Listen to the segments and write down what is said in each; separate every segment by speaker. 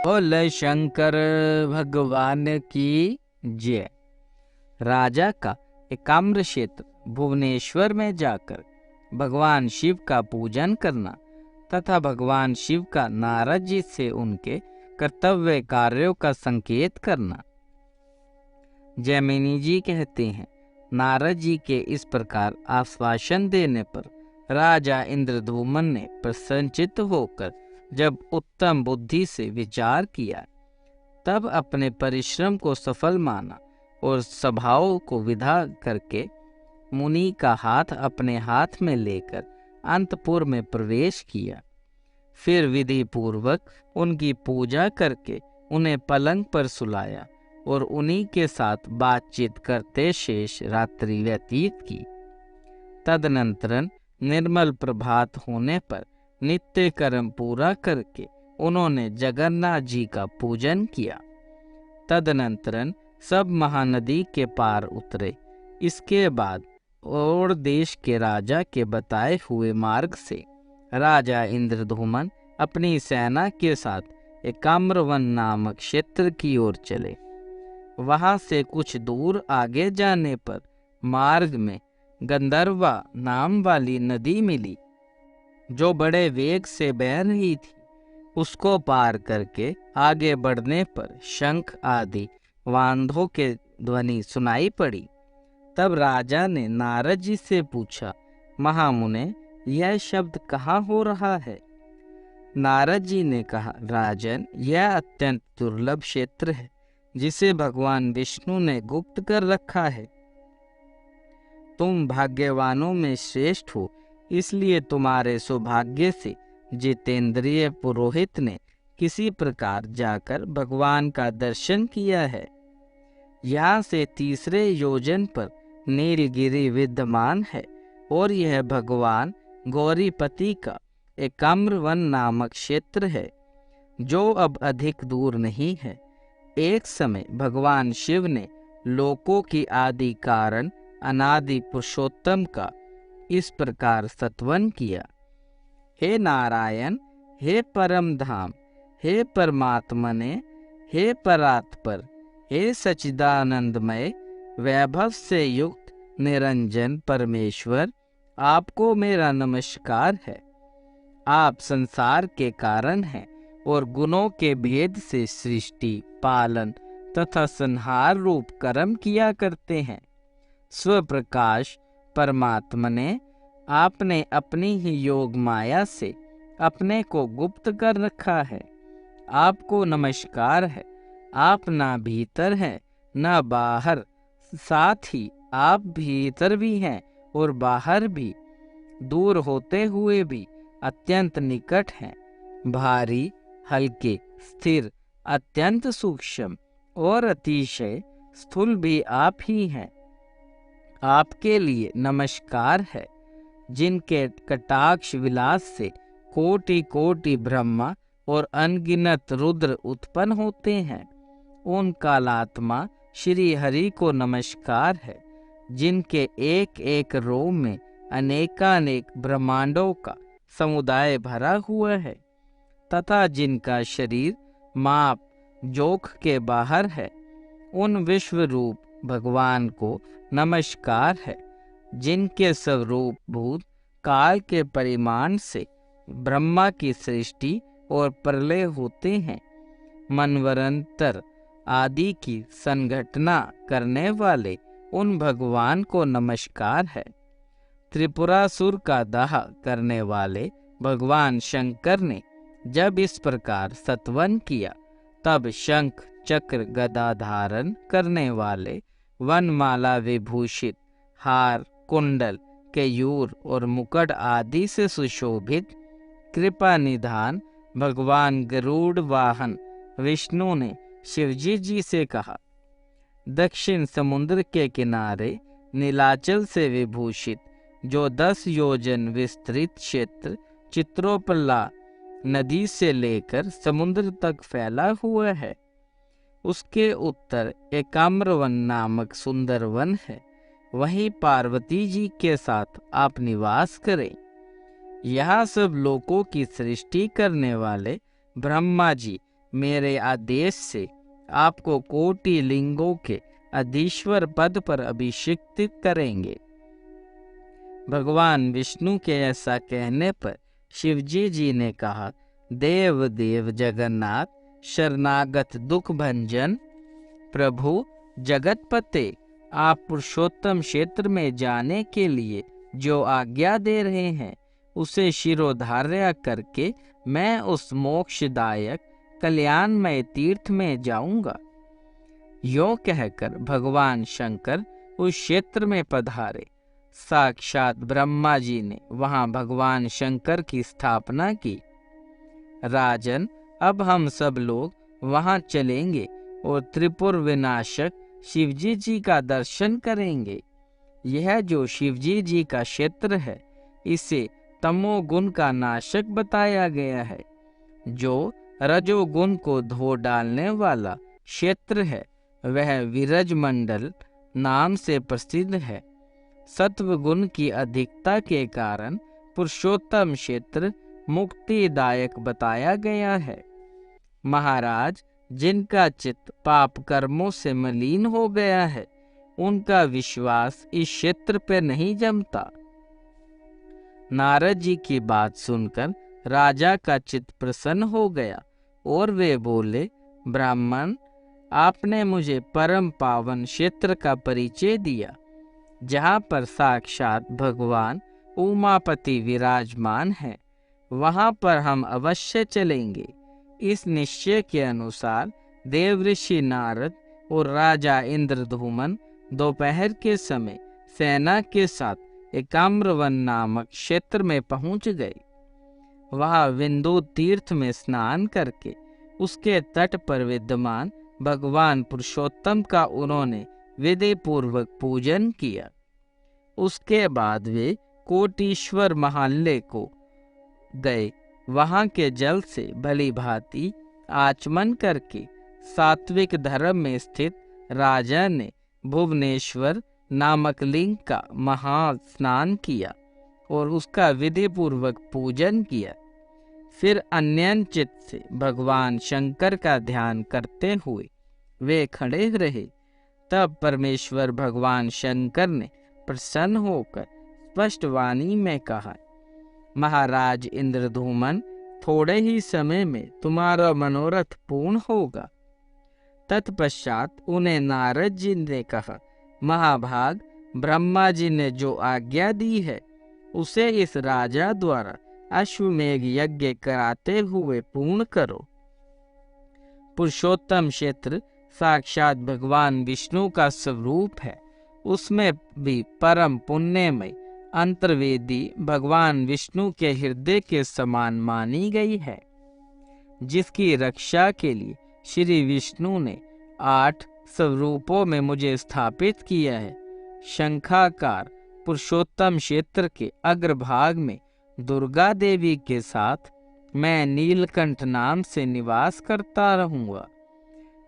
Speaker 1: बोल शंकर भगवान की जय। राजा का एकाम्र क्षेत्र भुवनेश्वर में जाकर भगवान शिव का पूजन करना तथा भगवान शिव का नारद जी से उनके कर्तव्य कार्यों का संकेत करना। जैमिनी जी कहते हैं, नारद जी के इस प्रकार आश्वासन देने पर राजा इंद्रधूमन ने प्रसन्नचित्त होकर जब उत्तम बुद्धि से विचार किया, तब अपने परिश्रम को सफल माना और सभाओं को विदा करके मुनि का हाथ अपने हाथ में लेकर अंतपुर में प्रवेश किया। फिर विधि पूर्वक उनकी पूजा करके उन्हें पलंग पर सुलाया और उन्हीं के साथ बातचीत करते शेष रात्रि व्यतीत की। तदनंतर निर्मल प्रभात होने पर नित्य कर्म पूरा करके उन्होंने जगन्नाथ जी का पूजन किया। तदनंतर सब महानदी के पार उतरे। इसके बाद और देश के राजा के बताए हुए मार्ग से राजा इंद्रधूमन अपनी सेना के साथ एकाम्रवन नामक क्षेत्र की ओर चले। वहां से कुछ दूर आगे जाने पर मार्ग में गंधर्वा नाम वाली नदी मिली, जो बड़े वेग से बह रही थी। उसको पार करके आगे बढ़ने पर शंख आदि वाद्यों के ध्वनि सुनाई पड़ी। तब राजा ने नारद जी से पूछा, महामुने, यह शब्द कहाँ हो रहा है? नारद जी ने कहा, राजन, यह अत्यंत दुर्लभ क्षेत्र है जिसे भगवान विष्णु ने गुप्त कर रखा है। तुम भाग्यवानों में श्रेष्ठ हो, इसलिए तुम्हारे सौभाग्य से जितेंद्रिय पुरोहित ने किसी प्रकार जाकर भगवान का दर्शन किया है। यहाँ से तीसरे योजन पर नीलगिरी विद्यमान है और यह भगवान गौरीपति का एकाम्रवन नामक क्षेत्र है, जो अब अधिक दूर नहीं है। एक समय भगवान शिव ने लोकों की आदि कारण अनादि पुरुषोत्तम का इस प्रकार स्तवन किया, हे नारायण, हे परम धाम, हे परमात्मने, हे परात्पर, हे सच्चिदानंदमय, वैभव से युक्त निरंजन परमेश्वर, आपको मेरा नमस्कार है। आप संसार के कारण हैं और गुणों के भेद से सृष्टि, पालन तथा संहार रूप कर्म किया करते हैं। स्वप्रकाश परमात्मने, आपने अपनी ही योग माया से अपने को गुप्त कर रखा है। आपको नमस्कार है। आप ना भीतर हैं ना बाहर, साथ ही आप भीतर भी हैं और बाहर भी, दूर होते हुए भी अत्यंत निकट हैं। भारी, हल्के, स्थिर, अत्यंत सूक्ष्म और अतिशय स्थूल भी आप ही हैं। आपके लिए नमस्कार है। जिनके कटाक्ष विलास से कोटि कोटि ब्रह्मा और अनगिनत रुद्र उत्पन्न होते हैं, उन कालात्मा श्री हरि को नमस्कार है। जिनके एक एक रोम में अनेकानेक ब्रह्मांडों का समुदाय भरा हुआ है तथा जिनका शरीर माप जोख के बाहर है, उन विश्व रूप भगवान को नमस्कार है। जिनके स्वरूप भूत काल के परिमाण से ब्रह्मा की सृष्टि और प्रलय होते हैं, मनवंतर आदि की संघटना करने वाले उन भगवान को नमस्कार है। त्रिपुरासुर का दाह करने वाले भगवान शंकर ने जब इस प्रकार स्तवन किया, तब शंख चक्र गदा धारण करने वाले, वनमाला विभूषित, हार, कुंडल, केयूर और मुकुट आदि से सुशोभित कृपा निधान भगवान गरुड़ वाहन विष्णु ने शिवजी जी से कहा, दक्षिण समुद्र के किनारे नीलाचल से विभूषित जो 10 योजन विस्तृत क्षेत्र चित्रोपला नदी से लेकर समुद्र तक फैला हुआ है, उसके उत्तर एकाम्रवन नामक सुंदर वन है। वहीं पार्वती जी के साथ आप निवास करें। यहाँ सब लोकों की सृष्टि करने वाले ब्रह्मा जी मेरे आदेश से आपको कोटि लिंगों के अधीश्वर पद पर अभिषिक्त करेंगे। भगवान विष्णु के ऐसा कहने पर शिवजी जी ने कहा, देव देव जगन्नाथ, शरणागत दुख भंजन प्रभु जगतपते, आप पुरुषोत्तम क्षेत्र में जाने के लिए जो आज्ञा दे रहे हैं उसे शिरोधार्य करके मैं उस मोक्षदायक कल्याणमय तीर्थ में जाऊंगा। यों कहकर भगवान शंकर उस क्षेत्र में पधारे। साक्षात ब्रह्मा जी ने वहां भगवान शंकर की स्थापना की। राजन, अब हम सब लोग वहां चलेंगे और त्रिपुर विनाशक शिवजी जी का दर्शन करेंगे। यह जो शिवजी जी का क्षेत्र है, इसे तमोगुण का नाशक बताया गया है। जो रजोगुण को धो डालने वाला क्षेत्र है, वह विरज मंडल नाम से प्रसिद्ध है। सत्व गुण की अधिकता के कारण पुरुषोत्तम क्षेत्र मुक्तिदायक बताया गया है। महाराज, जिनका चित्त पाप कर्मों से मलिन हो गया है, उनका विश्वास इस क्षेत्र पर नहीं जमता। नारद जी की बात सुनकर राजा का चित्त प्रसन्न हो गया और वे बोले, ब्राह्मण, आपने मुझे परम पावन क्षेत्र का परिचय दिया, जहाँ पर साक्षात भगवान उमापति विराजमान है। वहाँ पर हम अवश्य चलेंगे। इस निश्चय के अनुसार देवऋषि नारद और राजा इंद्रधूमन दोपहर के समय सेना के साथ एकाम्रवन नामक क्षेत्र में पहुंच गए। वहां विंदु तीर्थ में स्नान करके उसके तट पर विद्यमान भगवान पुरुषोत्तम का उन्होंने विधि पूर्वक पूजन किया। उसके बाद वे कोटीश्वर महाल्य को गए। वहां के जल से भली भांति आचमन करके सात्विक धर्म में स्थित राजा ने भुवनेश्वर नामक लिंग का महास्नान किया और उसका विधि पूर्वक पूजन किया। फिर अन्यंचित से भगवान शंकर का ध्यान करते हुए वे खड़े रहे। तब परमेश्वर भगवान शंकर ने प्रसन्न होकर स्पष्ट वाणी में कहा, महाराज इंद्रधूमन, थोड़े ही समय में तुम्हारा मनोरथ पूर्ण होगा। तत्पश्चात उन्हें नारद जी ने कहा, महाभाग, ब्रह्मा जी ने जो आज्ञा दी है उसे इस राजा द्वारा अश्वमेघ यज्ञ कराते हुए पूर्ण करो। पुरुषोत्तम क्षेत्र साक्षात भगवान विष्णु का स्वरूप है। उसमें भी परम पुण्यमय अंतर्वेदी भगवान विष्णु के हृदय के समान मानी गई है, जिसकी रक्षा के लिए श्री विष्णु ने 8 स्वरूपों में मुझे स्थापित किया है। शंखाकार पुरुषोत्तम क्षेत्र के अग्रभाग में दुर्गा देवी के साथ मैं नीलकंठ नाम से निवास करता रहूंगा।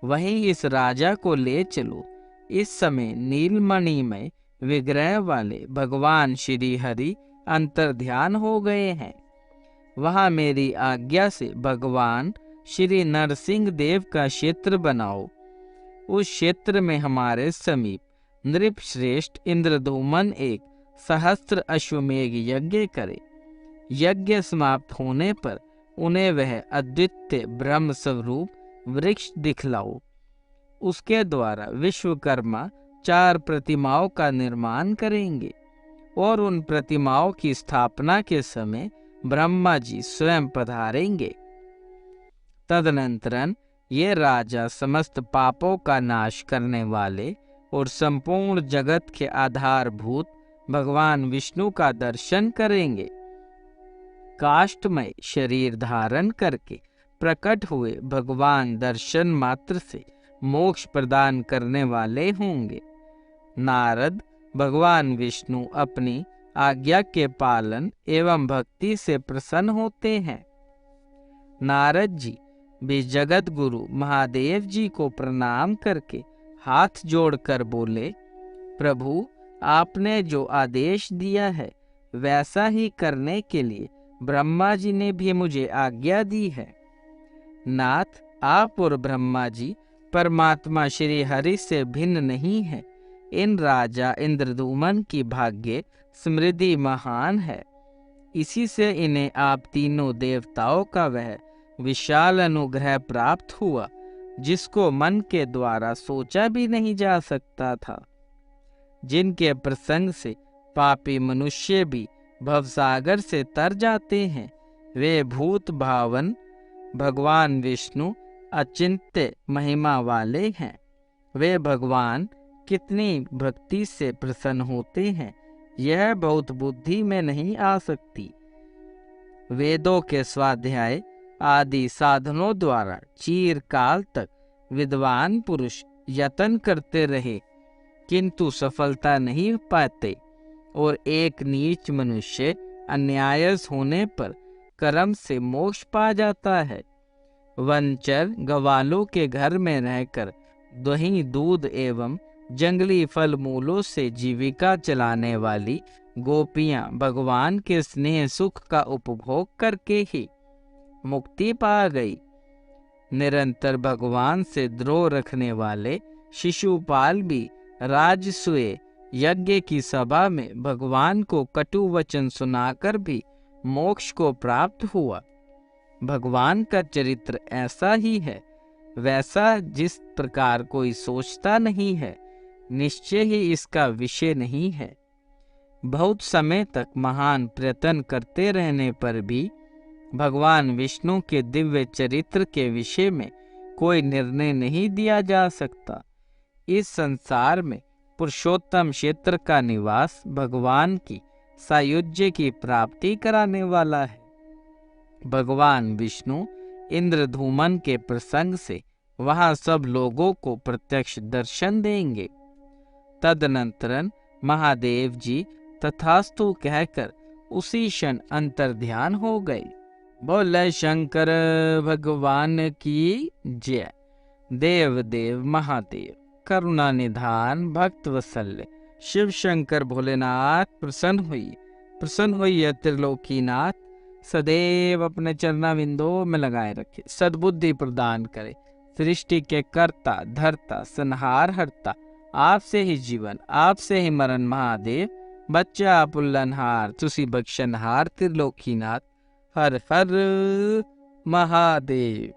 Speaker 1: वहीं इस राजा को ले चलो। इस समय नीलमणि में विग्रह वाले भगवान श्री हरि अंतर्ध्यान हो गए हैं। वहां मेरी आज्ञा से भगवान श्री नरसिंह देव का क्षेत्र बनाओ। उस क्षेत्र में हमारे समीप नृप श्रेष्ठ इंद्रधूमन एक सहस्त्र अश्वमेघ यज्ञ करे। यज्ञ समाप्त होने पर उन्हें वह अद्वितीय ब्रह्म स्वरूप वृक्ष दिखलाओ। उसके द्वारा विश्वकर्मा 4 प्रतिमाओं का निर्माण करेंगे और उन प्रतिमाओं की स्थापना के समय ब्रह्मा जी स्वयं पधारेंगे। तदनंतरन ये राजा समस्त पापों का नाश करने वाले और संपूर्ण जगत के आधारभूत भगवान विष्णु का दर्शन करेंगे। काष्ठमय शरीर धारण करके प्रकट हुए भगवान दर्शन मात्र से मोक्ष प्रदान करने वाले होंगे। नारद, भगवान विष्णु अपनी आज्ञा के पालन एवं भक्ति से प्रसन्न होते हैं। नारद जी भी जगत गुरु महादेव जी को प्रणाम करके हाथ जोड़कर बोले, प्रभु, आपने जो आदेश दिया है वैसा ही करने के लिए ब्रह्मा जी ने भी मुझे आज्ञा दी है। नाथ, आप और ब्रह्मा जी परमात्मा श्री हरि से भिन्न नहीं है। इन राजा इंद्रद्युम्न की भाग्य समृद्धि महान है। इसी से इन्हें आप तीनों देवताओं का वह विशाल अनुग्रह प्राप्त हुआ जिसको मन के द्वारा सोचा भी नहीं जा सकता था। जिनके प्रसंग से पापी मनुष्य भी भवसागर से तर जाते हैं, वे भूत भावन भगवान विष्णु अचिंत्य महिमा वाले हैं। वे भगवान कितनी भक्ति से प्रसन्न होते हैं, यह बहुत बुद्धि में नहीं आ सकती। वेदों के स्वाध्याय आदि साधनों द्वारा चिरकाल तक विद्वान पुरुष यत्न करते रहे, किंतु सफलता नहीं पाते, और एक नीच मनुष्य अन्यायस होने पर कर्म से मोक्ष पा जाता है। वंचर गवालों के घर में रहकर दही दूध एवं जंगली फल मूलों से जीविका चलाने वाली गोपियां भगवान के स्नेह सुख का उपभोग करके ही मुक्ति पा गई। निरंतर भगवान से द्रोह रखने वाले शिशुपाल भी राजसूय यज्ञ की सभा में भगवान को कटु वचन सुनाकर भी मोक्ष को प्राप्त हुआ। भगवान का चरित्र ऐसा ही है, वैसा जिस प्रकार कोई सोचता नहीं है, निश्चय ही इसका विषय नहीं है। बहुत समय तक महान प्रयत्न करते रहने पर भी भगवान विष्णु के दिव्य चरित्र के विषय में कोई निर्णय नहीं दिया जा सकता। इस संसार में पुरुषोत्तम क्षेत्र का निवास भगवान की सायुज्य की प्राप्ति कराने वाला है। भगवान विष्णु इंद्रद्युम्न के प्रसंग से वहां सब लोगों को प्रत्यक्ष दर्शन देंगे। तदनंतरन महादेव जी तथास्तु कहकर उसी क्षण अंतर्ध्यान हो गए। बोले शंकर भगवान की जय। देव देव महादेव करुणा निधान भक्त वत्सल्य शिव शंकर भोलेनाथ प्रसन्न हुई त्रिलोकीनाथ सदैव अपने चरणाविंदों में लगाए रखे, सद्बुद्धि प्रदान करे। सृष्टि के कर्ता धर्ता संहार हरता, आपसे ही जीवन आपसे ही मरण महादेव। बच्चा पुल्लनहार तुसी बख्शनहार त्रिलोकीनाथ, हर हर महादेव।